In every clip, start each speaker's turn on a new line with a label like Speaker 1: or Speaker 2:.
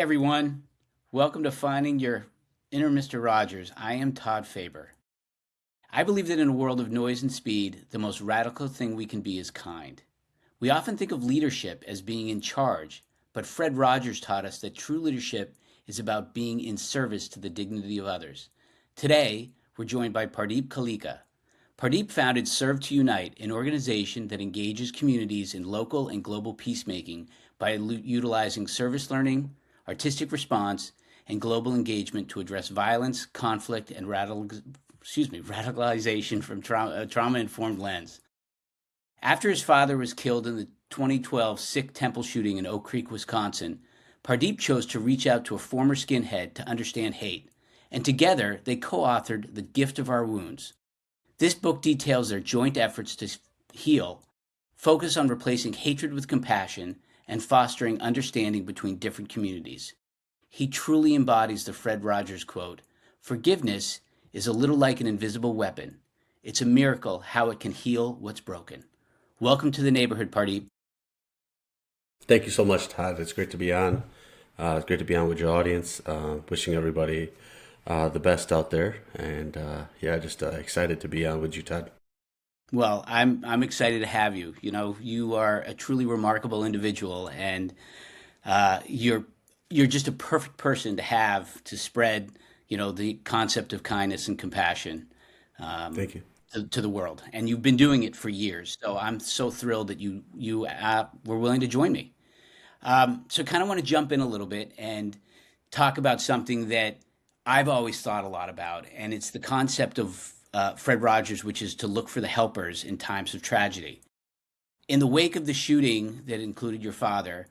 Speaker 1: Hey everyone, welcome to Finding Your Inner Mr. Rogers. I am Todd Faber. I believe that in a world of noise and speed, the most radical thing we can be is kind. We often think of leadership as being in charge, but Fred Rogers taught us that true leadership is about being in service to the dignity of others. Today, we're joined by Pardeep Kalika. Pardeep founded Serve to Unite, an organization that engages communities in local and global peacemaking by utilizing service learning, artistic response, and global engagement to address violence, conflict, and radicalization from trauma-informed lens. After his father was killed in the 2012 Sikh temple shooting in Oak Creek, Wisconsin, Pardeep chose to reach out to a former skinhead to understand hate, and together they co-authored The Gift of Our Wounds. This book details their joint efforts to heal, focus on replacing hatred with compassion, and fostering understanding between different communities. He truly embodies the Fred Rogers quote, "Forgiveness is a little like an invisible weapon. It's a miracle how it can heal what's broken." Welcome to the neighborhood, Pardeep.
Speaker 2: Thank you so much, Todd. It's great to be on. It's great to be on with your audience. Wishing everybody the best out there, and yeah, just excited to be on with you, Todd.
Speaker 1: Well, I'm excited to have you. You know, you are a truly remarkable individual, and you're just a perfect person to have to spread, the concept of kindness and compassion
Speaker 2: Thank you.
Speaker 1: to the world. And you've been doing it for years. So I'm so thrilled that you were willing to join me. So kind of want to jump in a little bit and talk about something that I've always thought a lot about, and it's the concept of Fred Rogers, which is to look for the helpers in times of tragedy. In the wake of the shooting that included your father,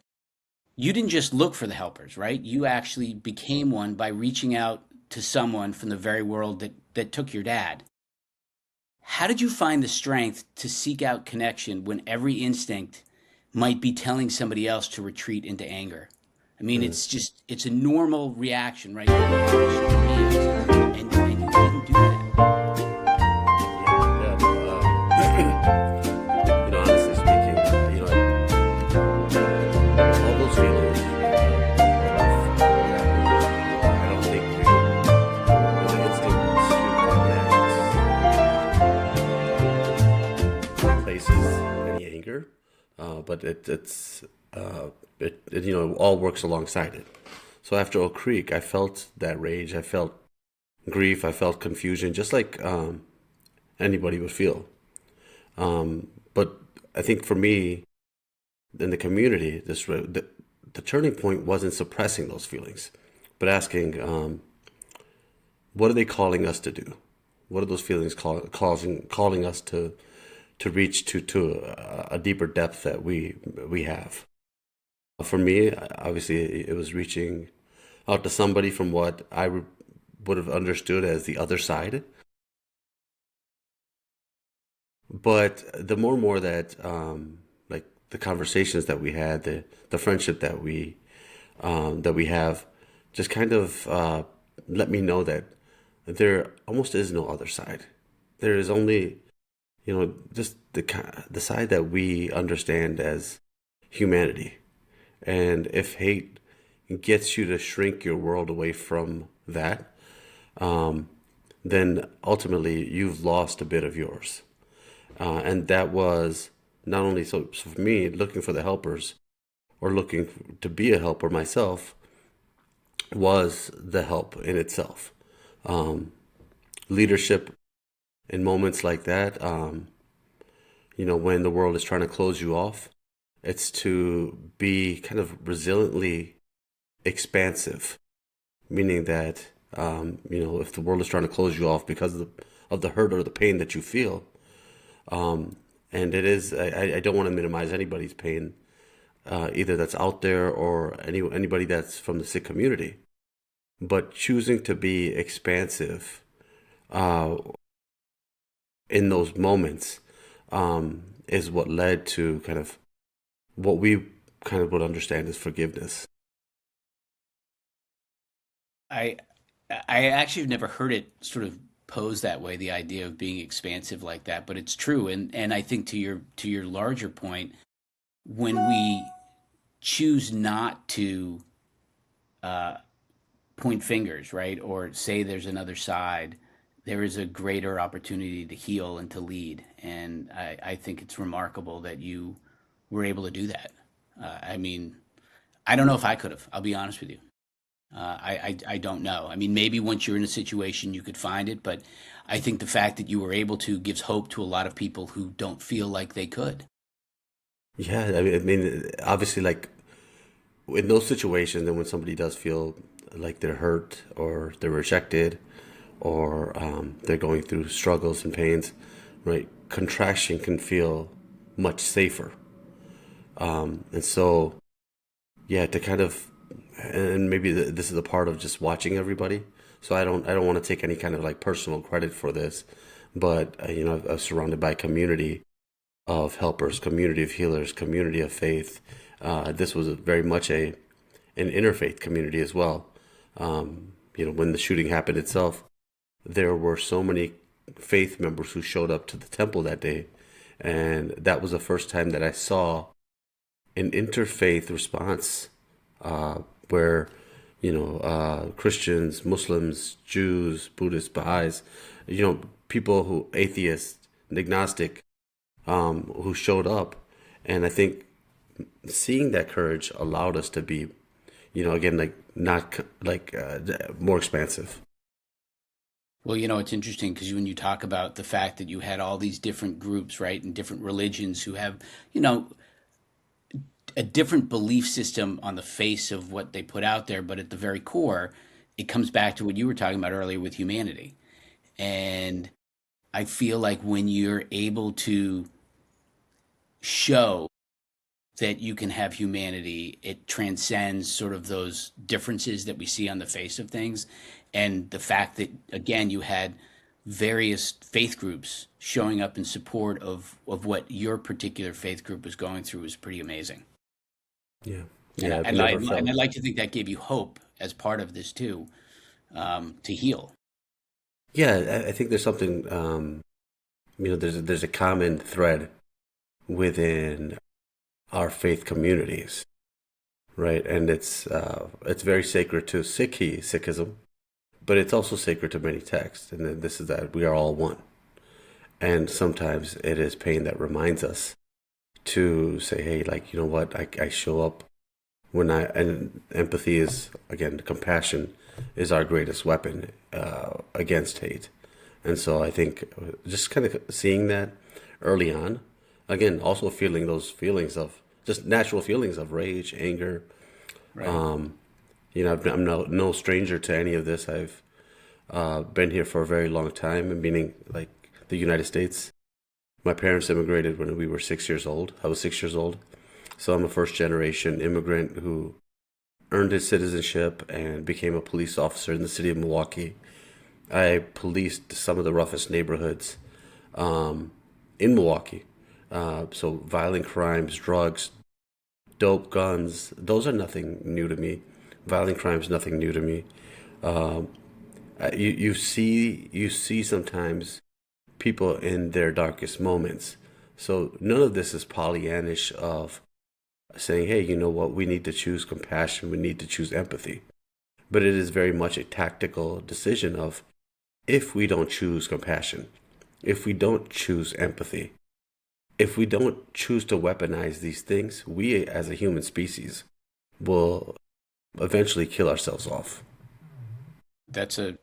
Speaker 1: you didn't just look for the helpers, right? You actually became one by reaching out to someone from the very world that took your dad. How did you find the strength to seek out connection when every instinct might be telling somebody else to retreat into anger? I mean,
Speaker 2: Mm.
Speaker 1: it's a normal reaction, right? And you didn't do that.
Speaker 2: Yeah, yeah. Honestly speaking, all those feelings I don't think the instinct to connect places any anger, but it all works alongside it. So after Oak Creek, I felt that rage, I felt grief, I felt confusion, just like anybody would feel. But I think for me, in the community, the turning point wasn't suppressing those feelings, but asking, what are they calling us to do? What are those feelings calling us to reach to a deeper depth that we have? For me, obviously, it was reaching out to somebody from what would have understood as the other side. But the more and more that, like the conversations that we had, the friendship that we have, just kind of let me know that there almost is no other side. There is only, just the side that we understand as humanity. And if hate gets you to shrink your world away from that, um, then ultimately you've lost a bit of yours. And that was not only so for me, looking for the helpers or looking to be a helper myself was the help in itself. Um, Leadership in moments like that, when the world is trying to close you off, it's to be kind of resiliently expansive, meaning that, if the world is trying to close you off because of the hurt or the pain that you feel, um, and it is, I don't want to minimize anybody's pain, either that's out there or anybody that's from the Sikh community, but choosing to be expansive uh, in those moments is what led to kind of what we kind of would understand as forgiveness.
Speaker 1: I I actually have never heard it sort of posed that way, the idea of being expansive like that, but it's true. And I think to your larger point, when we choose not to point fingers, right? Or say there's another side, there is a greater opportunity to heal and to lead. And I think it's remarkable that you were able to do that. I mean, I don't know if I could have. I'll be honest with you. I don't know. I mean, maybe once you're in a situation, you could find it, but I think the fact that you were able to gives hope to a lot of people who don't feel like they could.
Speaker 2: Yeah, obviously, like in those situations, and when somebody does feel like they're hurt or they're rejected or they're going through struggles and pains, right? Contraction can feel much safer. And so, yeah, to kind of, and maybe this is a part of just watching everybody. So I don't want to take any kind of like personal credit for this, but I'm surrounded by community of helpers, community of healers, community of faith. This was very much an interfaith community as well. When the shooting happened itself, there were so many faith members who showed up to the temple that day, and that was the first time that I saw an interfaith response, where Christians, Muslims, Jews, Buddhists, Baha'is, people who atheists, agnostic, who showed up, and I think seeing that courage allowed us to be, again, like not like more expansive.
Speaker 1: Well, it's interesting because when you talk about the fact that you had all these different groups, right, and different religions who have, you know, a different belief system on the face of what they put out there, but at the very core, it comes back to what you were talking about earlier with humanity. And I feel like when you're able to show that you can have humanity, it transcends sort of those differences that we see on the face of things. And the fact that, again, you had various faith groups showing up in support of what your particular faith group was going through was pretty amazing.
Speaker 2: Yeah,
Speaker 1: And,
Speaker 2: yeah, I've
Speaker 1: and, I,
Speaker 2: never
Speaker 1: and
Speaker 2: felt.
Speaker 1: I'd like to think that gave you hope as part of this too, to heal.
Speaker 2: Yeah, I think there's something. There's a common thread within our faith communities, right? And it's very sacred to Sikhism, but it's also sacred to many texts. And then this is that we are all one. And sometimes it is pain that reminds us to say, hey, like, you know what? I show up and empathy is, again, compassion is our greatest weapon against hate. And so I think just kind of seeing that early on, again, also feeling those feelings of just natural feelings of rage, anger.
Speaker 1: Right.
Speaker 2: I'm no stranger to any of this. I've been here for a very long time, meaning like the United States. My parents immigrated when we were 6 years old. I was 6 years old. So I'm a first generation immigrant who earned his citizenship and became a police officer in the city of Milwaukee. I policed some of the roughest neighborhoods in Milwaukee. So violent crimes, drugs, dope, guns, those are nothing new to me. Violent crimes, nothing new to me. You see sometimes people in their darkest moments. So none of this is Pollyannish of saying, hey, you know what, we need to choose compassion, we need to choose empathy. But it is very much a tactical decision of if we don't choose compassion, if we don't choose empathy, if we don't choose to weaponize these things, we as a human species will eventually kill ourselves off.
Speaker 1: That's a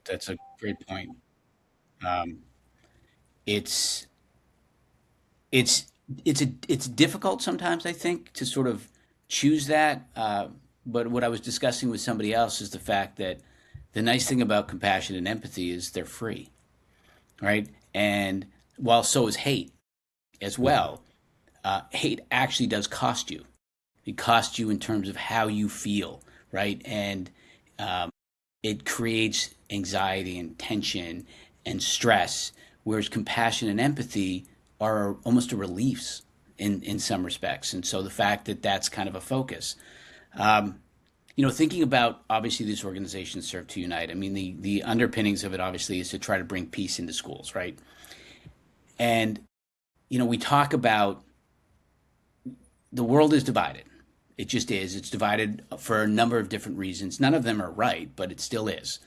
Speaker 1: great point. Um, it's it's it's difficult sometimes, I think, to sort of choose that. But what I was discussing with somebody else is the fact that the nice thing about compassion and empathy is they're free, right? And while so is hate as
Speaker 2: Mhm.
Speaker 1: well, hate actually does cost you. It costs you in terms of how you feel, right? And it creates anxiety and tension and stress, whereas compassion and empathy are almost a reliefs in some respects. And so the fact that that's kind of a focus. Thinking about obviously these organizations serve to unite. I mean, the underpinnings of it obviously is to try to bring peace into schools, right? And we talk about the world is divided, It just is. It's divided for a number of different reasons. None of them are right, but it still is.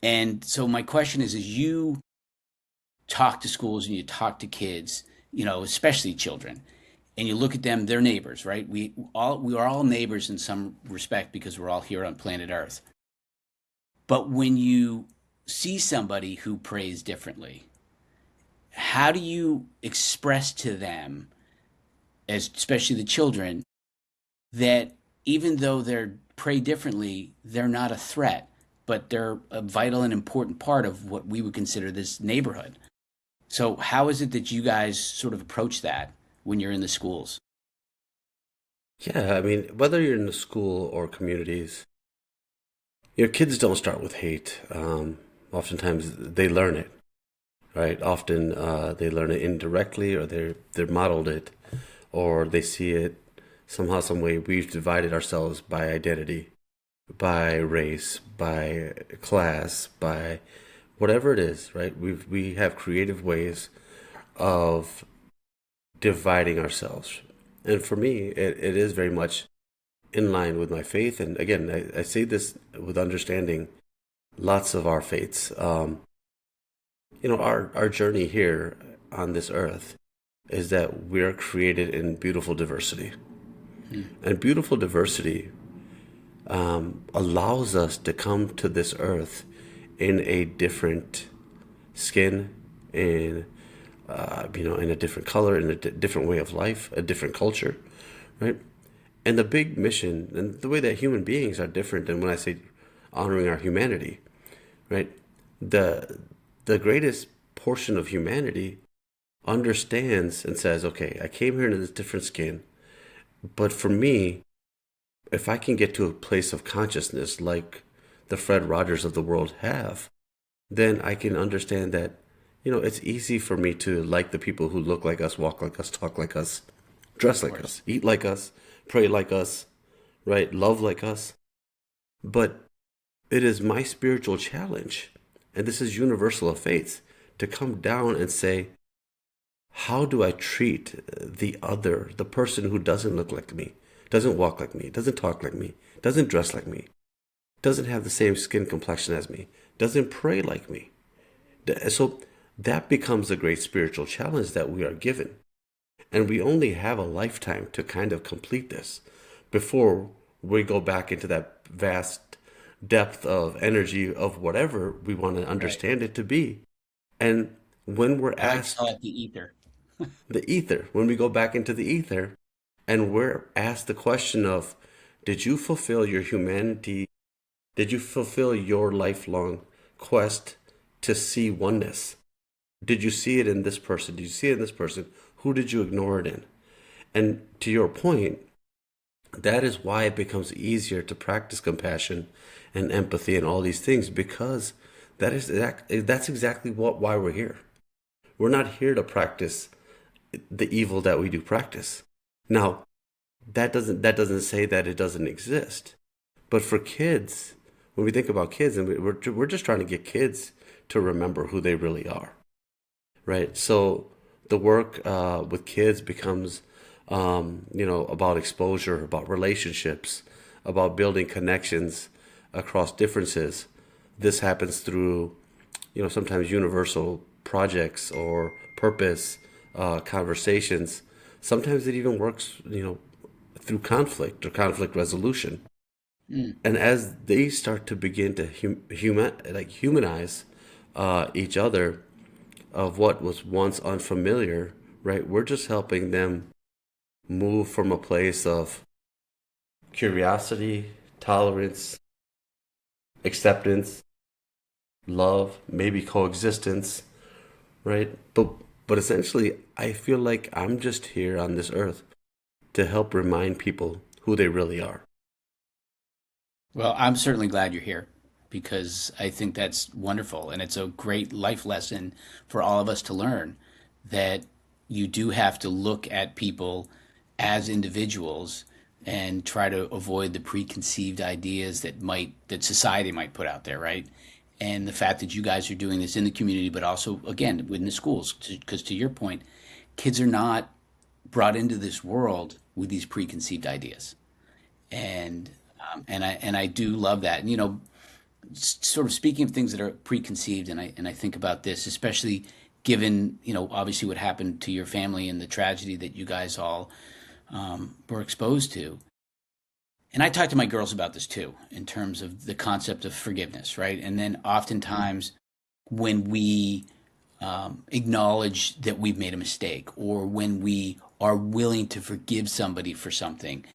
Speaker 1: And so my question is, as you talk to schools and you talk to kids, especially children, and you look at them, they're neighbors, right? We are all neighbors in some respect because we're all here on planet Earth. But when you see somebody who prays differently, how do you express to them, as especially the children, that even though they're pray differently, they're not a threat, but they're a vital and important part of what we would consider this neighborhood? So how is it that you guys sort of approach that when you're in the schools?
Speaker 2: Yeah, I mean, whether you're in the school or communities, kids don't start with hate. Oftentimes they learn it, right? Often they learn it indirectly, or they're modeled it, or they see it somehow, some way. We've divided ourselves by identity, by race, by class, by whatever it is, right? We have creative ways of dividing ourselves. And for me, it is very much in line with my faith. And again, I say this with understanding lots of our faiths. Our journey here on this earth is that we're created in beautiful diversity. And beautiful diversity allows us to come to this earth in a different skin, in a different color, in a different way of life, a different culture, right? And the big mission and the way that human beings are different, and when I say honoring our humanity, right? The greatest portion of humanity understands and says, okay, I came here in this different skin, but for me, if I can get to a place of consciousness like the Fred Rogers of the world have, then I can understand that, it's easy for me to like the people who look like us, walk like us, talk like us, dress
Speaker 1: Of
Speaker 2: like
Speaker 1: course.
Speaker 2: us, eat like us, pray like us, right? Love like us. But it is my spiritual challenge, and this is universal of faith, to come down and say, how do I treat the other, the person who doesn't look like me, doesn't walk like me, doesn't talk like me, doesn't dress like me, doesn't have the same skin complexion as me, doesn't pray like me? So that becomes a great spiritual challenge that we are given. And we only have a lifetime to kind of complete this before we go back into that vast depth of energy of whatever we want to
Speaker 1: Right.
Speaker 2: understand it to be. And when we're
Speaker 1: I like to call
Speaker 2: asked
Speaker 1: it the ether.
Speaker 2: the ether, when we go back into the ether and we're asked the question of, did you fulfill your humanity? Did you fulfill your lifelong quest to see oneness? Did you see it in this person? Did you see it in this person? Who did you ignore it in? And to your point, that is why it becomes easier to practice compassion and empathy and all these things, because that's exactly why we're here. We're not here to practice the evil that we do practice. Now, that doesn't say that it doesn't exist. But for kids, when we think about kids, and we're just trying to get kids to remember who they really are, right? So the work with kids becomes, about exposure, about relationships, about building connections across differences. This happens through, sometimes universal projects or purpose conversations. Sometimes it even works, through conflict or conflict resolution.
Speaker 1: Mm.
Speaker 2: And as they start to begin to humanize each other, of what was once unfamiliar, right? We're just helping them move from a place of curiosity, tolerance, acceptance, love, maybe coexistence, right? But essentially, I feel like I'm just here on this earth to help remind people who they really are.
Speaker 1: Well, I'm certainly glad you're here because I think that's wonderful. And it's a great life lesson for all of us to learn that you do have to look at people as individuals and try to avoid the preconceived ideas that society might put out there, right? And the fact that you guys are doing this in the community, but also again within the schools, because to your point, kids are not brought into this world with these preconceived ideas. and and I do love that. And sort of speaking of things that are preconceived, and I think about this, especially given obviously what happened to your family and the tragedy that you guys all were exposed to. And I talk to my girls about this too, in terms of the concept of forgiveness, right? And then oftentimes when we acknowledge that we've made a mistake, or when we are willing to forgive somebody for something,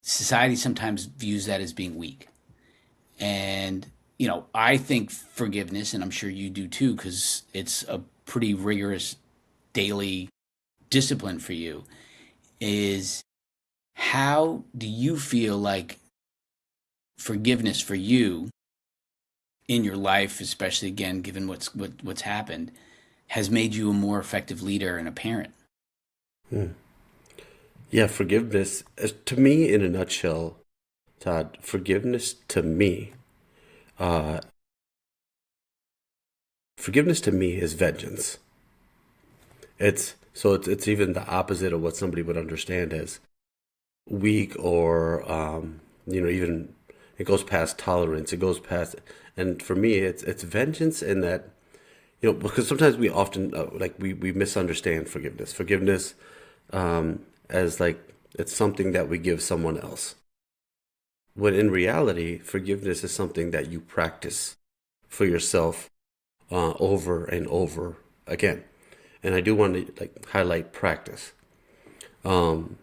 Speaker 1: society sometimes views that as being weak. And, I think forgiveness, and I'm sure you do too, because it's a pretty rigorous daily discipline for you, is how do you feel like forgiveness for you in your life, especially again, given what's happened, has made you a more effective leader and a parent?
Speaker 2: Hmm. Yeah, forgiveness, to me, in a nutshell, Todd, forgiveness to me, uh, forgiveness to me is vengeance. It's even the opposite of what somebody would understand as weak, or even it goes past tolerance. It goes past, and for me, it's vengeance in that, because sometimes we often we misunderstand forgiveness. Forgiveness as like it's something that we give someone else. When in reality, forgiveness is something that you practice for yourself over and over again. And I do want to highlight practice. Um,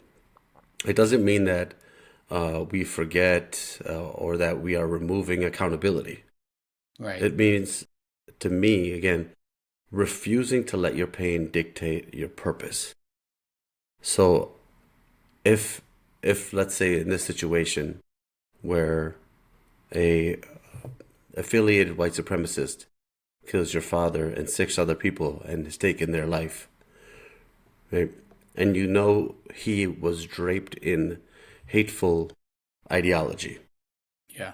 Speaker 2: it doesn't mean that we forget or that we are removing accountability.
Speaker 1: Right.
Speaker 2: It means, to me, again, refusing to let your pain dictate your purpose. So if let's say in this situation where a affiliated white supremacist kills your father and six other people and has taken their life, right? And he was draped in hateful ideology.
Speaker 1: Yeah.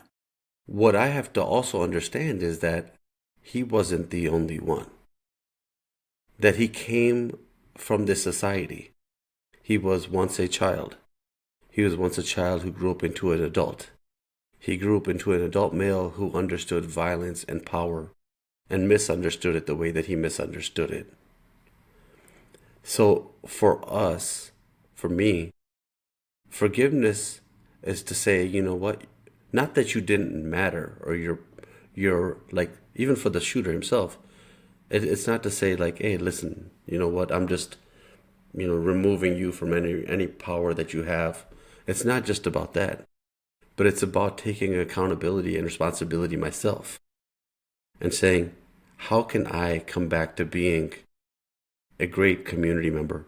Speaker 2: What I have to also understand is that he wasn't the only one. That he came from this society. He was once a child. He was once a child who grew up into an adult. He grew up into an adult male who understood violence and power and misunderstood it the way that he misunderstood it. So for us, for me, forgiveness is to say, you know what? Not that you didn't matter, or you're like, even for the shooter himself, it's not to say like, hey, listen, you know what? I'm just, removing you from any power that you have. It's not just about that, but it's about taking accountability and responsibility myself and saying, how can I come back to being a great community member,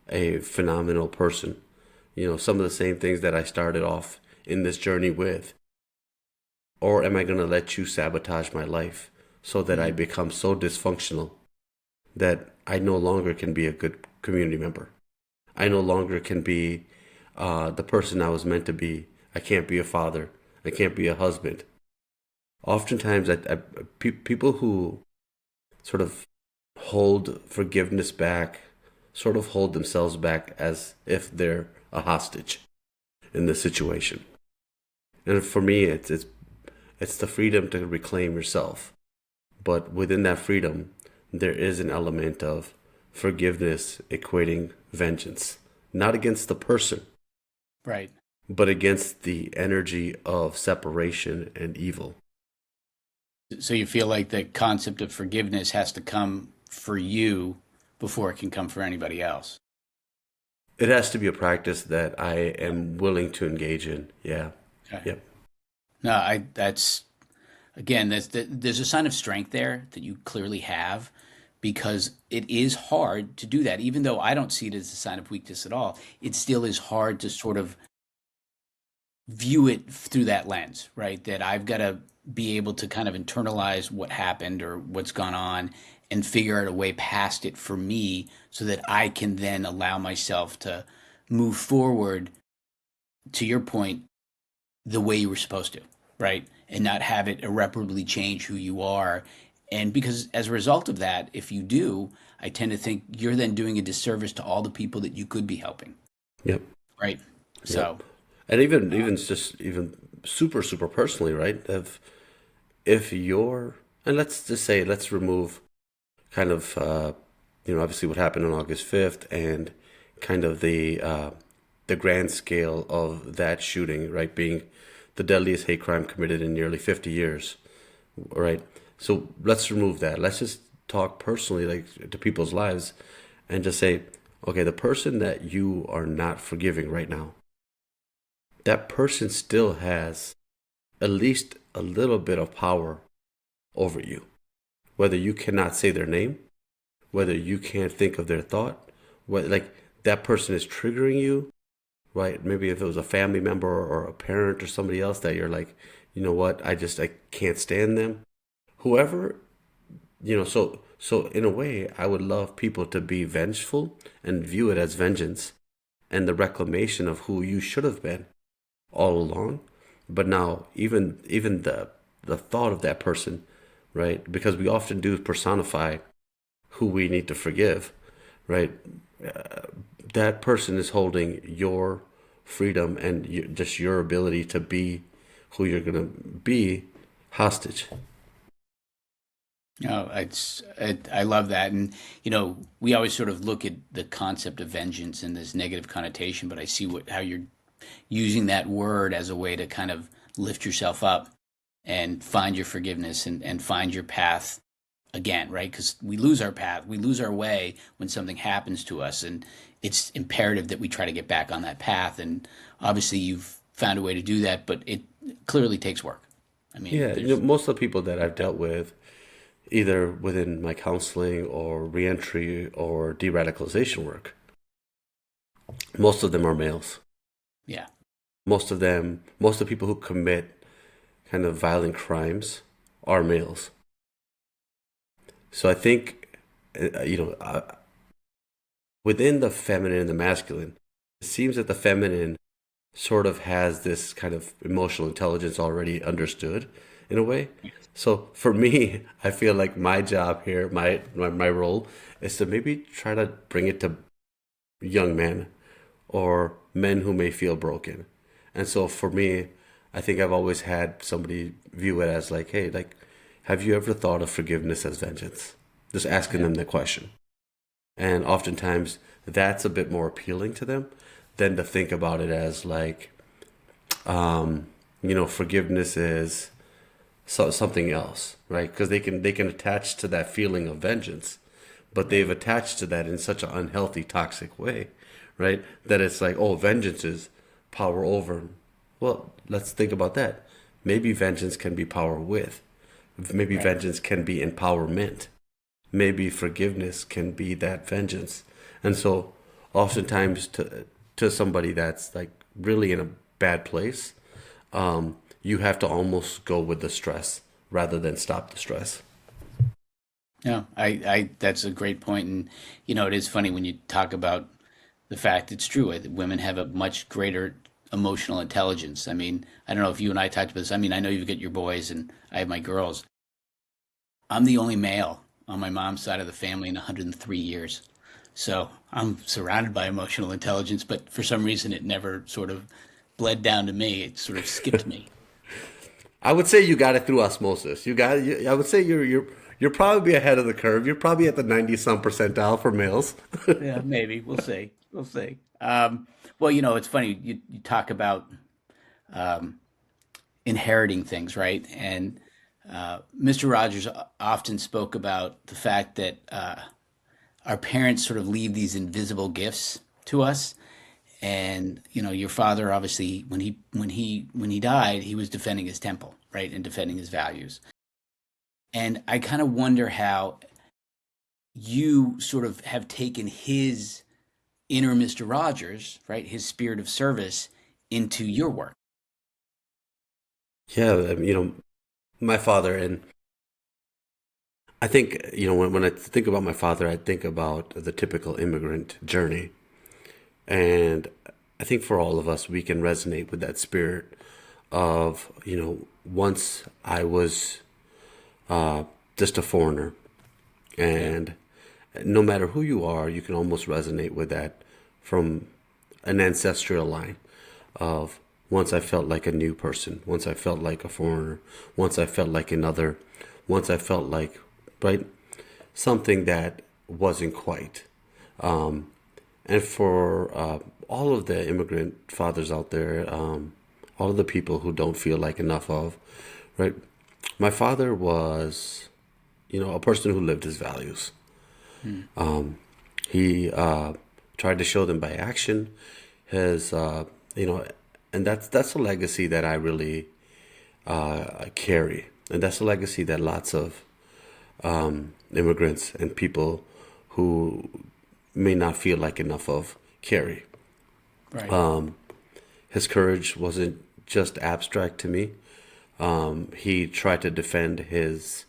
Speaker 2: a phenomenal person? Some of the same things that I started off in this journey with. Or am I going to let you sabotage my life so that I
Speaker 1: Mm.
Speaker 2: become so dysfunctional that I no longer can be a good community member? I no longer can be the person I was meant to be. I can't be a father. I can't be a husband. Oftentimes, people who sort of hold forgiveness back, sort of hold themselves back as if they're a hostage in this situation. And for me, it's the freedom to reclaim yourself. But within that freedom, there is an element of forgiveness equating vengeance, not against the person,
Speaker 1: Right.
Speaker 2: but against the energy of separation and evil.
Speaker 1: So you feel like the concept of forgiveness has to come for you before it can come for anybody else.
Speaker 2: It has to be a practice that I am willing to engage in. Yeah.
Speaker 1: Okay.
Speaker 2: Yep.
Speaker 1: No, I that's again, there's a sign of strength there that you clearly have, because it is hard to do that. Even though I don't see it as a sign of weakness at all, it still is hard to sort of view it through that lens, right? That I've got to be able to kind of internalize what happened or what's gone on and figure out a way past it for me so that I can then allow myself to move forward, to your point, the way you were supposed to, right? And not have it irreparably change who you are. And because as a result of that, if you do, I tend to think you're then doing a disservice to all the people that you could be helping,
Speaker 2: Yep.
Speaker 1: right?
Speaker 2: Yep.
Speaker 1: So,
Speaker 2: And even just even super personally, right? If you're, and let's just say, let's remove kind of obviously what happened on August 5th and kind of the grand scale of that shooting, right, being the deadliest hate crime committed in nearly 50 years, right? So let's remove that. Let's just talk personally, like to people's lives, and just say, okay, the person that you are not forgiving right now, that person still has at least a little bit of power over you. Whether you cannot say their name, whether you can't think of their thought, what like that person is triggering you, right? Maybe if it was a family member or a parent or somebody else that you're like, you know what, I can't stand them. Whoever, so in a way, I would love people to be vengeful and view it as vengeance and the reclamation of who you should have been all along. But now even the thought of that person, right? Because we often do personify who we need to forgive, right? That person is holding your freedom and just your ability to be who you're going to be hostage.
Speaker 1: No, I love that, and we always sort of look at the concept of vengeance in this negative connotation, but I see how you're using that word as a way to kind of lift yourself up and find your forgiveness and find your path again, right? Because we lose our path, we lose our way when something happens to us, and it's imperative that we try to get back on that path. And obviously, you've found a way to do that, but it clearly takes work. I mean,
Speaker 2: Yeah,
Speaker 1: there's
Speaker 2: most of the people that I've dealt with, either within my counseling or reentry or de-radicalization work, most of them are males.
Speaker 1: yeah,
Speaker 2: Most of the people who commit kind of violent crimes are males. So I think, within the feminine and the masculine, it seems that the feminine sort of has this kind of emotional intelligence already understood in a way. So for me, I feel like my job here, my role is to maybe try to bring it to young men or men who may feel broken. And so for me, I think I've always had somebody view it as like, hey, like, have you ever thought of forgiveness as vengeance? Just asking
Speaker 1: yeah,
Speaker 2: them the question. And oftentimes that's a bit more appealing to them than to think about it as like, forgiveness is something else, right? Because they can attach to that feeling of vengeance, but
Speaker 1: right,
Speaker 2: they've attached to that in such an unhealthy, toxic way, right? That it's like, oh, vengeance is power over. Well, let's think about that. Maybe vengeance can be power with. Maybe
Speaker 1: right.
Speaker 2: vengeance can be empowerment. Maybe forgiveness can be that vengeance. And so, oftentimes, to somebody that's like really in a bad place, you have to almost go with the stress rather than stop the stress.
Speaker 1: No, that's a great point, and it is funny when you talk about the fact it's true. Women have a much greater emotional intelligence. I mean, I don't know if you and I talked about this. I mean, I know you've got your boys, and I have my girls. I'm the only male on my mom's side of the family in 103 years. So I'm surrounded by emotional intelligence, but for some reason it never sort of bled down to me. It sort of skipped me.
Speaker 2: I would say you got it through osmosis. I would say you're probably ahead of the curve. You're probably at the 90 some percentile for males.
Speaker 1: Yeah, maybe. We'll see. We'll see. Well, it's funny. You talk about inheriting things, right? And Mr. Rogers often spoke about the fact that our parents sort of leave these invisible gifts to us. And your father obviously, when he died, he was defending his temple, right, and defending his values. And I kind of wonder how you sort of have taken his inner Mr. Rogers, right, his spirit of service into your work.
Speaker 2: Yeah, my father, and I think, when I think about my father, I think about the typical immigrant journey. And I think for all of us, we can resonate with that spirit of, once I was just a foreigner.
Speaker 1: Yeah.
Speaker 2: And no matter who you are, you can almost resonate with that from an ancestral line of Once I felt like a new person. Once I felt like a foreigner. Once I felt like another. Once I felt like, right, something that wasn't quite. And for all of the immigrant fathers out there, all of the people who don't feel like enough of, right? My father was, a person who lived his values.
Speaker 1: Hmm.
Speaker 2: He tried to show them by action. His, you know, and that's a legacy that I really carry, and that's a legacy that lots of immigrants and people who may not feel like enough of carry.
Speaker 1: Right.
Speaker 2: His courage wasn't just abstract to me. He tried to defend his,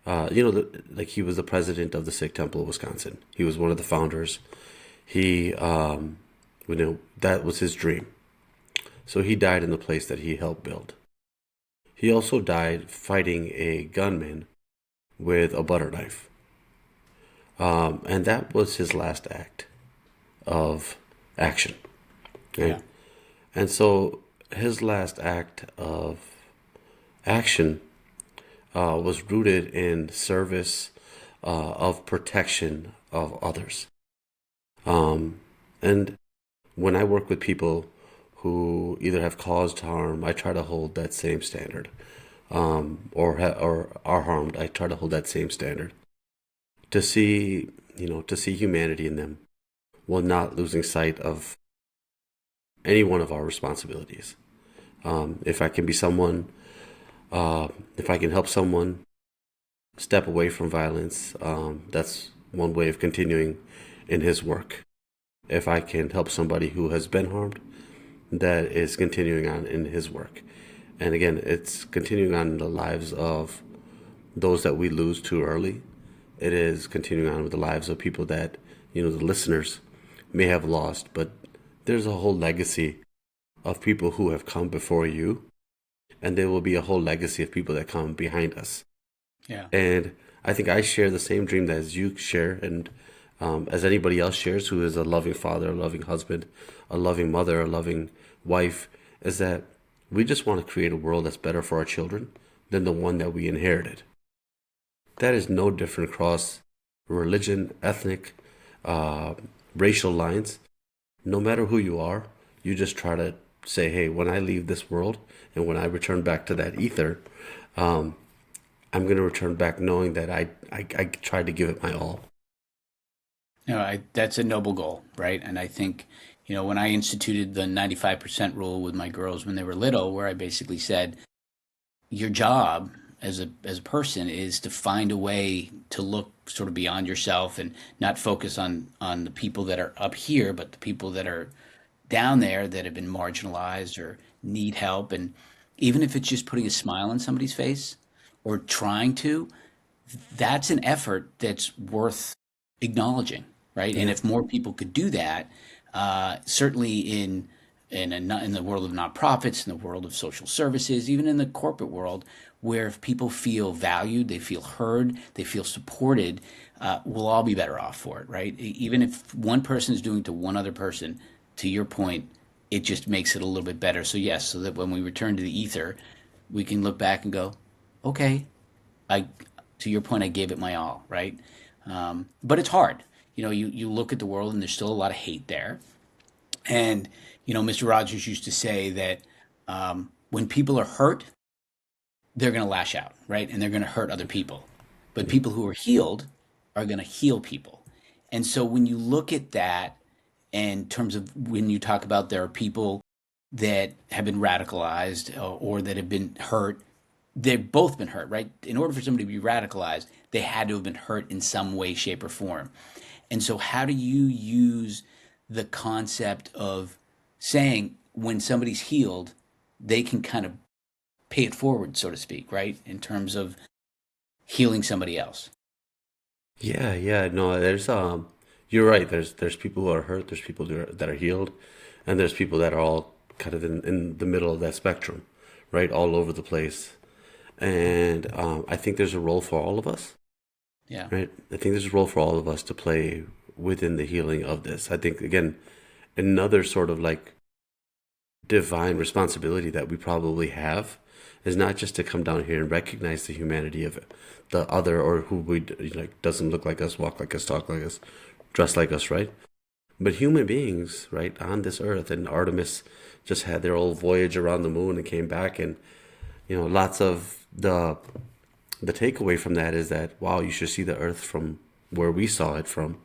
Speaker 2: like he was the president of the Sikh Temple of Wisconsin. He was one of the founders. He, that was his dream. So he died in the place that he helped build. He also died fighting a gunman with a butter knife. And that was his last act of action.
Speaker 1: Yeah.
Speaker 2: Right? And so his last act of action was rooted in service of protection of others. And when I work with people who either have caused harm, I try to hold that same standard, or are harmed. I try to hold that same standard to see humanity in them, while not losing sight of any one of our responsibilities. If I can be someone, if I can help someone step away from violence, that's one way of continuing in his work. If I can help somebody who has been harmed, that is continuing on in his work. And again, it's continuing on in the lives of those that we lose too early. It is continuing on with the lives of people that, the listeners may have lost, but there's a whole legacy of people who have come before you, and there will be a whole legacy of people that come behind us.
Speaker 1: Yeah.
Speaker 2: And I think I share the same dream that as you share, and as anybody else shares who is a loving father, a loving husband, a loving mother, a loving wife, is that we just want to create a world that's better for our children than the one that we inherited. That is no different across religion, ethnic, uh, racial lines. No matter who you are, you just try to say, hey, when I leave this world and when I return back to that ether, um, I'm going to return back knowing that I tried to give it my all.
Speaker 1: That's a noble goal, right? And I think, when I instituted the 95% rule with my girls when they were little, where I basically said, your job as a person is to find a way to look sort of beyond yourself and not focus on the people that are up here, but the people that are down there that have been marginalized or need help. And even if it's just putting a smile on somebody's face or trying to, that's an effort that's worth acknowledging, right? And
Speaker 2: Yeah.
Speaker 1: if more people could do that, certainly in the world of nonprofits, in the world of social services, even in the corporate world, where if people feel valued, they feel heard, they feel supported, we'll all be better off for it, right? Even if one person is doing it to one other person, to your point, it just makes it a little bit better. So yes, so that when we return to the ether, we can look back and go, okay, I, to your point, I gave it my all, right? But it's hard. You look at the world and there's still a lot of hate there. And, Mr. Rogers used to say that when people are hurt, they're going to lash out, right? And they're going to hurt other people. But people who are healed are going to heal people. And so when you look at that in terms of when you talk about there are people that have been radicalized or that have been hurt, they've both been hurt, right? In order for somebody to be radicalized, they had to have been hurt in some way, shape, or form. And so, how do you use the concept of saying when somebody's healed, they can kind of pay it forward, so to speak, right? In terms of healing somebody else.
Speaker 2: Yeah, yeah, no, you're right. There's people who are hurt, there's people that are healed, and there's people that are all kind of in the middle of that spectrum, right? All over the place. And I think there's a role for all of us,
Speaker 1: Yeah.
Speaker 2: right? I think there's a role for all of us to play within the healing of this. I think, again, another sort of like divine responsibility that we probably have is not just to come down here and recognize the humanity of the other, or who we like doesn't look like us, walk like us, talk like us, dress like us, right? But human beings, right, on this earth. And Artemis just had their old voyage around the moon and came back, and lots of the takeaway from that is that, wow, you should see the earth from where we saw it from,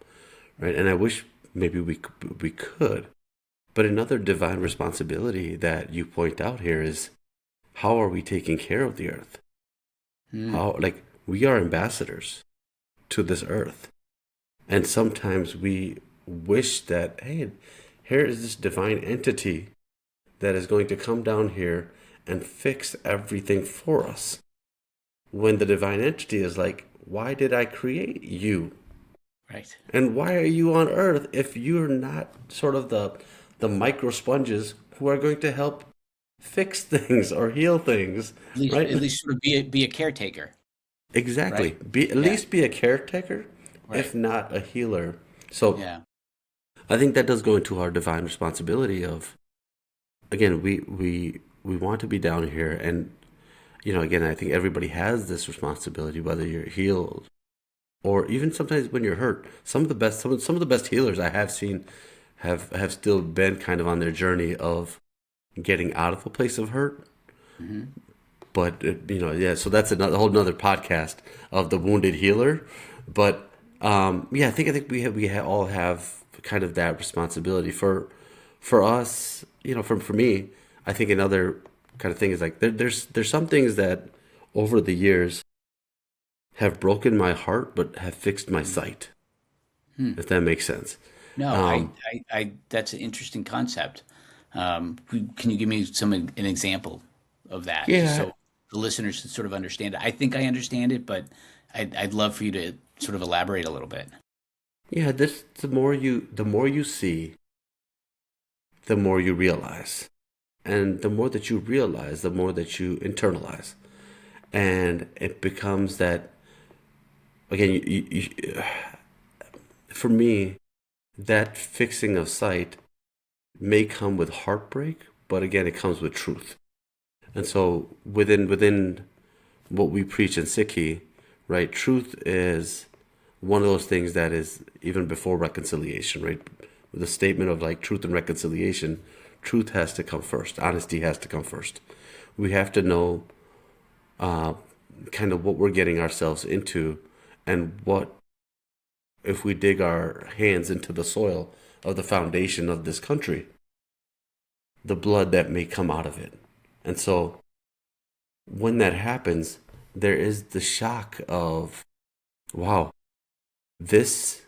Speaker 2: right? And I wish maybe we could. But another divine responsibility that you point out here is, how are we taking care of the earth?
Speaker 1: Mm,
Speaker 2: How, like, we are ambassadors to this earth. And sometimes we wish that, hey, here is this divine entity that is going to come down here and fix everything for us. When the divine entity is like, why did I create you?
Speaker 1: right.
Speaker 2: And why are you on earth if you're not sort of the micro sponges who are going to help fix things or heal things,
Speaker 1: At
Speaker 2: right?
Speaker 1: least sort of be a caretaker,
Speaker 2: Exactly.
Speaker 1: right?
Speaker 2: Be at
Speaker 1: Yeah,
Speaker 2: least be a caretaker, if
Speaker 1: right.
Speaker 2: not a healer. So
Speaker 1: Yeah.
Speaker 2: I think that does go into our divine responsibility of, again, we want to be down here, and again, I think everybody has this responsibility, whether you're healed or even sometimes when you're hurt. Some of the best healers I have seen have still been kind of on their journey of getting out of a place of hurt.
Speaker 1: Hmm.
Speaker 2: But yeah, so that's another whole another podcast of the wounded healer. But yeah, I think all have kind of that responsibility for us. For me, I think another kind of thing is like there's some things that over the years have broken my heart, but have fixed my sight.
Speaker 1: Hmm.
Speaker 2: If that makes sense.
Speaker 1: No,
Speaker 2: Um,
Speaker 1: that's an interesting concept. Can you give me an example of that, just
Speaker 2: yeah,
Speaker 1: so the listeners can sort of understand it? I think I understand it, but I'd love for you to sort of elaborate a little bit.
Speaker 2: yeah. This the more you see, the more you realize. And the more that you realize, the more that you internalize. And it becomes that, again, for me, that fixing of sight may come with heartbreak, but again, it comes with truth. And so within what we preach in Sikhi, right, truth is one of those things that is even before reconciliation, right? With the statement of like truth and reconciliation, truth has to come first. Honesty has to come first. We have to know uh, kind of what we're getting ourselves into, and what if we dig our hands into the soil of the foundation of this country, the blood that may come out of it. And so when that happens, there is the shock of, wow, this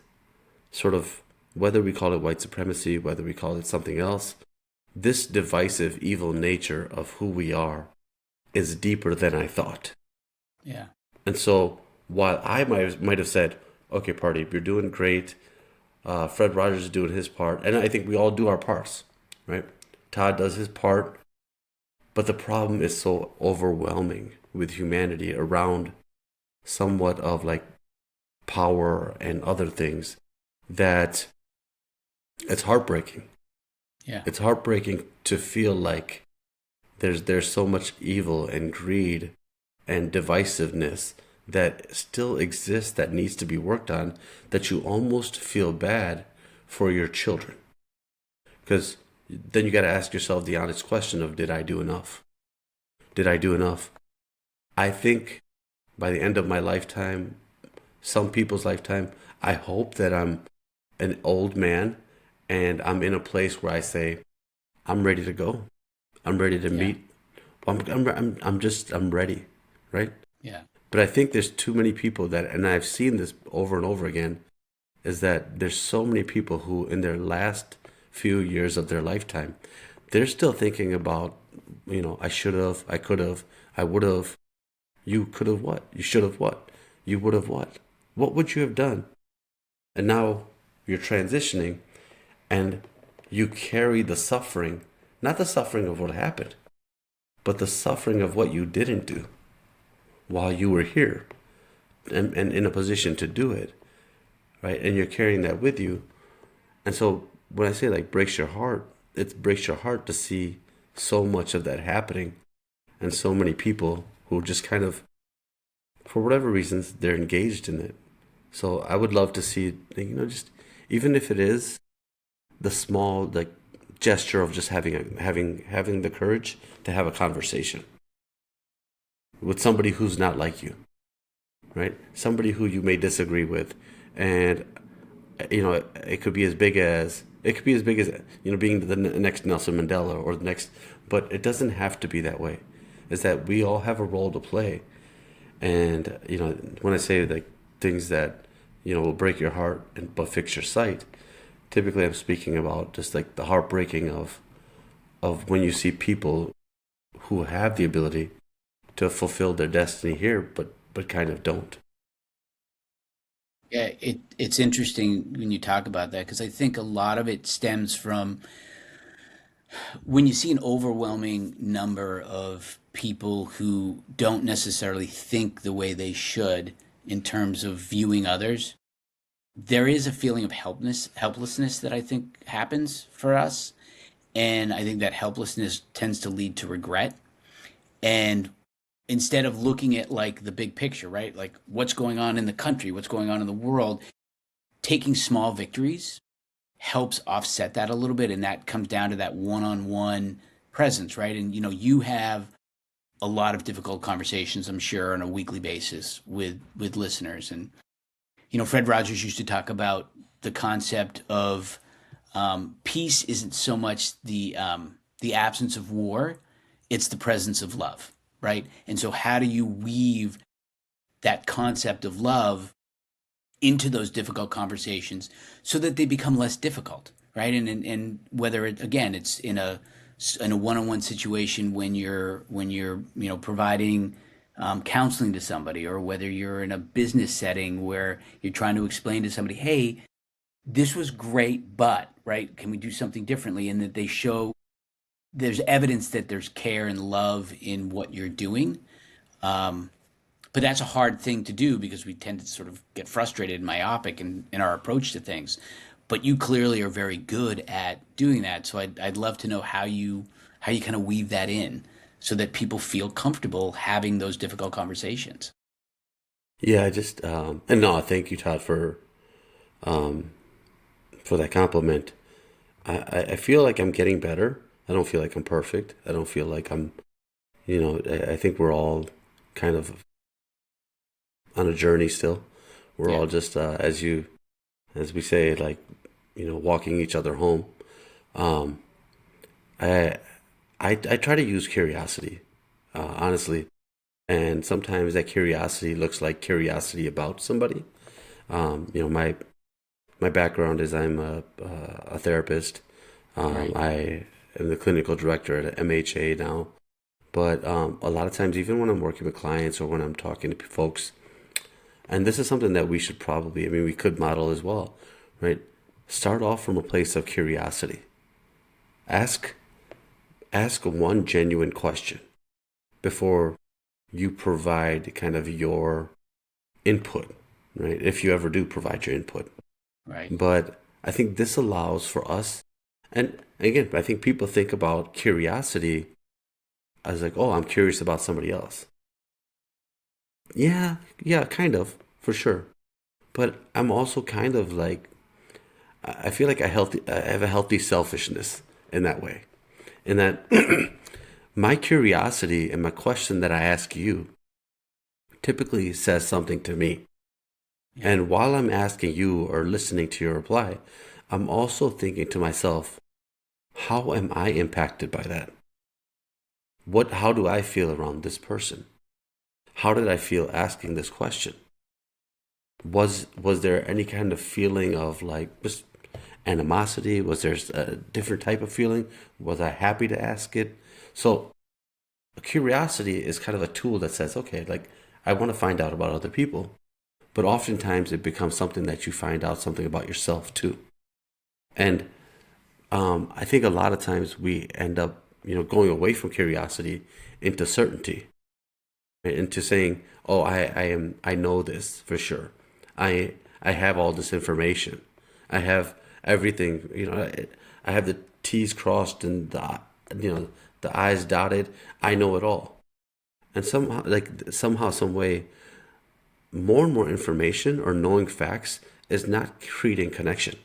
Speaker 2: sort of, whether we call it white supremacy, whether we call it something else, this divisive, evil nature of who we are is deeper than I thought.
Speaker 1: Yeah.
Speaker 2: And so while I might have said, okay, party, you're doing great. Fred Rogers is doing his part. And I think we all do our parts, right? Todd does his part. But the problem is so overwhelming with humanity around somewhat of like power and other things that it's heartbreaking.
Speaker 1: Yeah.
Speaker 2: It's heartbreaking to feel like there's so much evil and greed and divisiveness that still exists, that needs to be worked on, that you almost feel bad for your children. Because then you got to ask yourself the honest question of, did I do enough? Did I do enough? I think by the end of my lifetime, some people's lifetime, I hope that I'm an old man and I'm in a place where I say, I'm ready to go. I'm ready to
Speaker 1: Yeah.
Speaker 2: meet. I'm ready, right?
Speaker 1: Yeah.
Speaker 2: But I think there's too many people that, and I've seen this over and over again, is that there's so many people who, in their last few years of their lifetime, they're still thinking about, I should have, I could have, I would have, you could have what? You should have what? You would have what? What would you have done? And now you're transitioning and you carry the suffering, not the suffering of what happened, but the suffering of what you didn't do while you were here and in a position to do it, right? And you're carrying that with you. And so when I say like breaks your heart, it breaks your heart to see so much of that happening, and so many people who just kind of, for whatever reasons, they're engaged in it. So I would love to see, just even if it is the small like gesture of just having the courage to have a conversation with somebody who's not like you, right? Somebody who you may disagree with, and it could be as big as being the next Nelson Mandela or the next, but it doesn't have to be that way. Is that we all have a role to play, and when I say like things that will break your heart and but fix your sight, typically I'm speaking about just like the heartbreaking of when you see people who have the ability to fulfill their destiny here, but kind of don't.
Speaker 1: Yeah, it's interesting when you talk about that because I think a lot of it stems from when you see an overwhelming number of people who don't necessarily think the way they should in terms of viewing others. There is a feeling of helplessness that I think happens for us, and I think that helplessness tends to lead to regret. And instead of looking at like the big picture, right? Like what's going on in the country, what's going on in the world, taking small victories helps offset that a little bit. And that comes down to that one on one presence, right? And you have a lot of difficult conversations, I'm sure, on a weekly basis with listeners. And Fred Rogers used to talk about the concept of peace isn't so much the absence of war, it's the presence of love, right? And so, how do you weave that concept of love into those difficult conversations so that they become less difficult, right? And whether it's in a one-on-one situation when you're providing counseling to somebody, or whether you're in a business setting where you're trying to explain to somebody, hey, this was great, but right, can we do something differently? And that they show there's evidence that there's care and love in what you're doing. But that's a hard thing to do because we tend to sort of get frustrated and myopic in our approach to things. But you clearly are very good at doing that. So I'd love to know how you kind of weave that in so that people feel comfortable having those difficult conversations.
Speaker 2: Yeah, I just and no, thank you, Todd, um, for that compliment. I feel like I'm getting better. I don't feel like I'm perfect. I don't feel like I think we're all kind of on a journey still. We're
Speaker 1: Yeah.
Speaker 2: all just, as we say, like, walking each other home. Um, I, I try to use curiosity, honestly. And sometimes that curiosity looks like curiosity about somebody. My background is I'm a therapist.
Speaker 1: Right.
Speaker 2: I am the clinical director at MHA now. But a lot of times, even when I'm working with clients or when I'm talking to folks, and this is something that we should probably, I mean, we could model as well, right? Start off from a place of curiosity. Ask, ask one genuine question before you provide kind of your input, right? If you ever do provide your input.
Speaker 1: Right.
Speaker 2: But I think this allows for us, and again, I think people think about curiosity as like, oh, I'm curious about somebody else. Yeah, yeah, kind of, for sure. But I'm also kind of like, I feel like I have a healthy selfishness in that way. In that my curiosity and my question that I ask you typically says something to me.
Speaker 1: Yeah.
Speaker 2: And while I'm asking you or listening to your reply, I'm also thinking to myself, how am I impacted by that? How do I feel around this person? How did I feel asking this question? Was there any kind of feeling of like just animosity? Was there a different type of feeling? Was I happy to ask it? So curiosity is kind of a tool that says, okay, like I want to find out about other people, but oftentimes it becomes something that you find out something about yourself too. And I think a lot of times we end up, going away from curiosity into certainty, right? Into saying, "Oh, I know this for sure. I have all this information. I have everything. I have the T's crossed and the the I's dotted, I know it all. And somehow, some way, more and more information or knowing facts is not creating connection.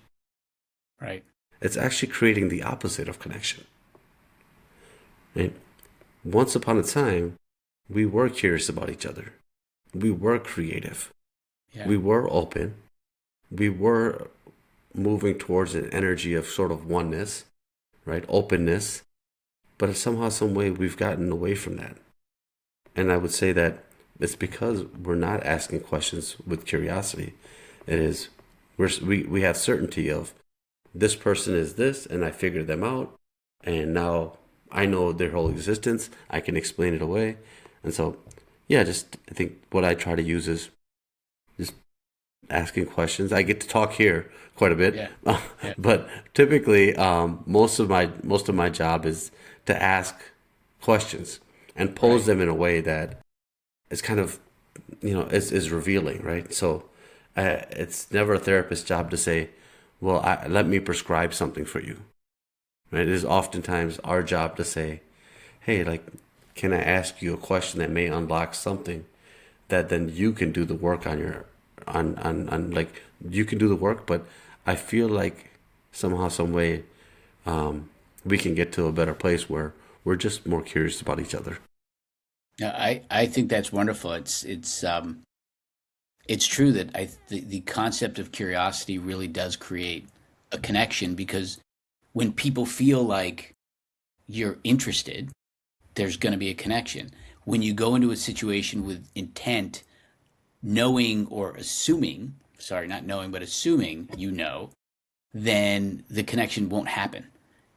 Speaker 1: Right.
Speaker 2: It's actually creating the opposite of connection. Right? Once upon a time, we were curious about each other. We were creative.
Speaker 1: Yeah.
Speaker 2: We were open. We were moving towards an energy of sort of oneness, right? Openness. But somehow, some way, we've gotten away from that. And I would say that it's because we're not asking questions with curiosity. It is we have certainty of this person is this, and I figured them out, and now I know their whole existence. I can explain it away, and so yeah, just I think what I try to use is just asking questions. I get to talk here quite a bit,
Speaker 1: Yeah. Yeah.
Speaker 2: but typically, most of my job is to ask questions and pose
Speaker 1: Right.
Speaker 2: them in a way that is kind of is revealing, right? So it's never a therapist's job to say, well, let me prescribe something for you, right? It is oftentimes our job to say, hey, like, can I ask you a question that may unlock something that then you can do the work on your on like you can do the work, but I feel like somehow, some way, we can get to a better place where we're just more curious about each other.
Speaker 1: Yeah, I think that's wonderful. It's true that the concept of curiosity really does create a connection because when people feel like you're interested, there's going to be a connection. When you go into a situation with intent, knowing or assuming, sorry, not knowing, but assuming you know, then the connection won't happen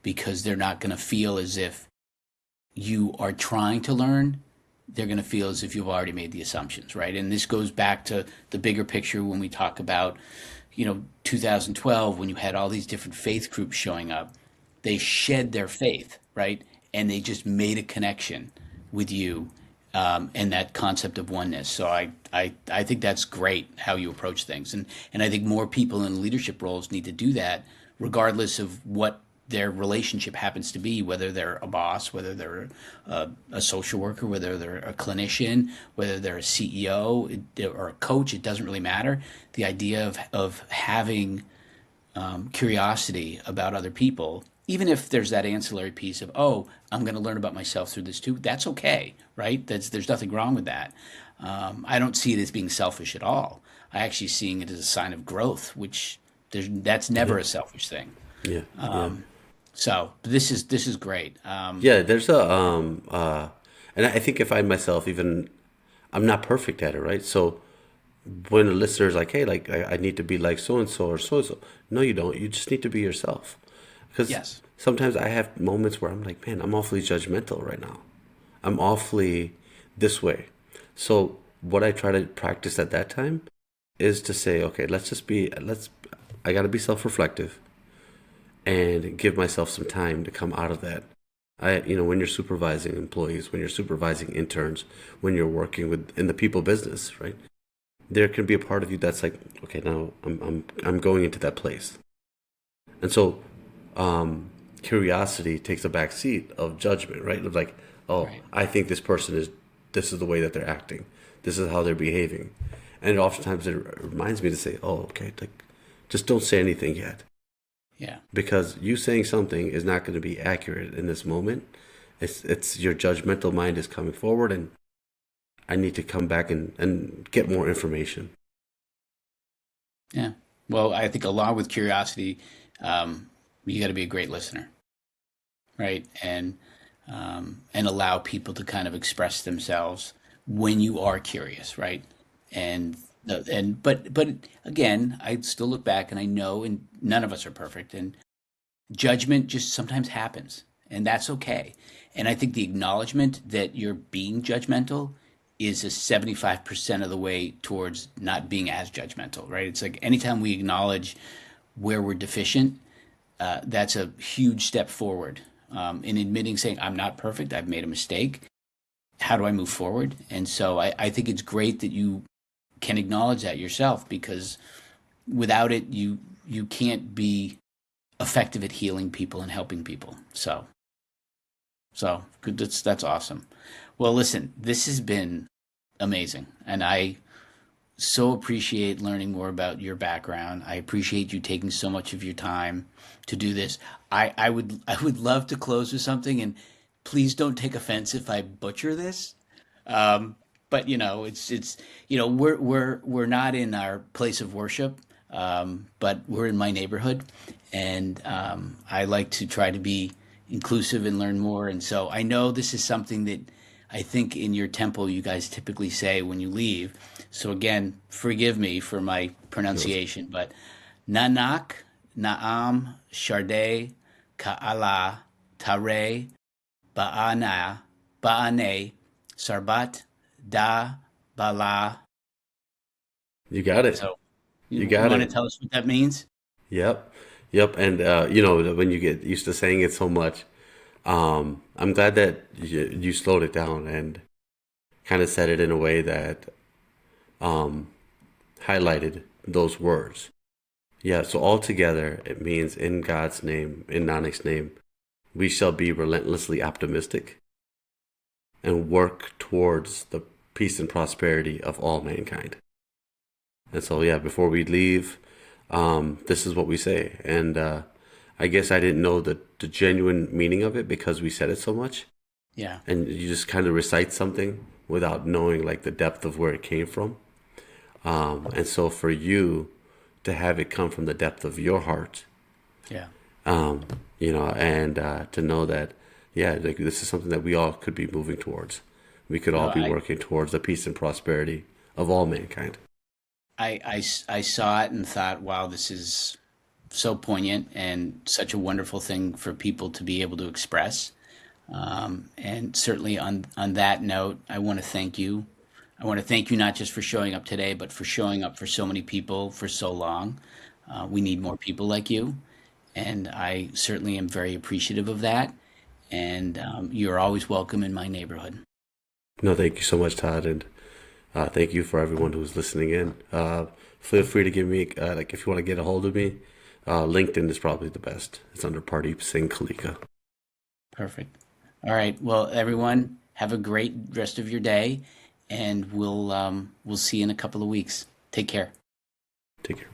Speaker 1: because they're not going to feel as if you are trying to learn. They're going to feel as if you've already made the assumptions, right? And this goes back to the bigger picture when we talk about, 2012, when you had all these different faith groups showing up. They shed their faith, right? And they just made a connection with you, and that concept of oneness. So I think that's great how you approach things. And I think more people in leadership roles need to do that, regardless of what their relationship happens to be, whether they're a boss, whether they're a social worker, whether they're a clinician, whether they're a CEO or a coach, it doesn't really matter. The idea of having curiosity about other people, even if there's that ancillary piece of, oh, I'm going to learn about myself through this too, that's okay, right? There's nothing wrong with that. I don't see it as being selfish at all. I actually seeing it as a sign of growth, which that's
Speaker 2: Yeah,
Speaker 1: never a selfish thing.
Speaker 2: yeah, yeah.
Speaker 1: So this is great.
Speaker 2: Yeah, there's and I think if I myself even, I'm not perfect at it, right? So when a listener's like, hey, like I need to be like so and so or so and so, no, you don't. You just need to be yourself. Because
Speaker 1: Yes.
Speaker 2: sometimes I have moments where I'm like, man, I'm awfully judgmental right now. I'm awfully this way. So what I try to practice at that time is to say, okay, I got to be self-reflective and give myself some time to come out of that. When you're supervising employees, when you're supervising interns, when you're working with in the people business, right? There can be a part of you that's like, okay, now I'm going into that place, and so curiosity takes a back seat of judgment, right? Of like, oh,
Speaker 1: Right.
Speaker 2: I think this is the way that they're acting, this is how they're behaving, and oftentimes it reminds me to say, oh, okay, like, just don't say anything yet
Speaker 1: Yeah.
Speaker 2: because you saying something is not going to be accurate in this moment. It's your judgmental mind is coming forward, and I need to come back and get more information.
Speaker 1: Yeah. Well, I think along with curiosity, you got to be a great listener, right? And allow people to kind of express themselves when you are curious, right? And but again, I still look back and I know, and none of us are perfect, and judgment just sometimes happens, and that's okay. And I think the acknowledgement that you're being judgmental is a 75% of the way towards not being as judgmental, right? It's like anytime we acknowledge where we're deficient, that's a huge step forward in admitting, saying, I'm not perfect, I've made a mistake. How do I move forward? And so I think it's great that you can acknowledge that yourself because without it, you can't be effective at healing people and helping people. So So good. That's awesome. Well, listen, this has been amazing, and I so appreciate learning more about your background. I appreciate you taking so much of your time to do this. I would love to close with something, and please don't take offense if I butcher this. Um, but it's we're not in our place of worship, but we're in my neighborhood, and I like to try to be inclusive and learn more. And so I know this is something that I think in your temple you guys typically say when you leave. So again, forgive me for my pronunciation, but Nanak, Naam, Sharde, Ka'ala, Tare, Ba'ana, Ba'ane, Sarbat, Da, Bala.
Speaker 2: You got it.
Speaker 1: So
Speaker 2: You
Speaker 1: you
Speaker 2: got
Speaker 1: want to
Speaker 2: it.
Speaker 1: tell us what that means?
Speaker 2: Yep. Yep. And when you get used to saying it so much, I'm glad that you slowed it down and kind of said it in a way that um, highlighted those words. Yeah, so altogether, it means in God's name, in Nanak's name, we shall be relentlessly optimistic and work towards the peace and prosperity of all mankind. And so, yeah, before we leave, this is what we say. And I guess I didn't know the genuine meaning of it because we said it so much.
Speaker 1: Yeah.
Speaker 2: And you just kind of recite something without knowing like the depth of where it came from. And so for you to have it come from the depth of your heart,
Speaker 1: Yeah.
Speaker 2: um, and to know that, yeah, like this is something that we all could be moving towards. We could
Speaker 1: No,
Speaker 2: all be working towards the peace and prosperity of all mankind.
Speaker 1: I saw it and thought, wow, this is so poignant and such a wonderful thing for people to be able to express. And certainly on that note, I want to thank you. I want to thank you not just for showing up today, but for showing up for so many people for so long. We need more people like you, and I certainly am very appreciative of that. And you're always welcome in my neighborhood.
Speaker 2: No, thank you so much, Todd, and thank you for everyone who's listening in. Feel free to give me like if you want to get a hold of me. LinkedIn is probably the best. It's under Pardeep Singh Kalika.
Speaker 1: Perfect. All right. Well, everyone, have a great rest of your day, and we'll see you in a couple of weeks. Take care.
Speaker 2: Take care.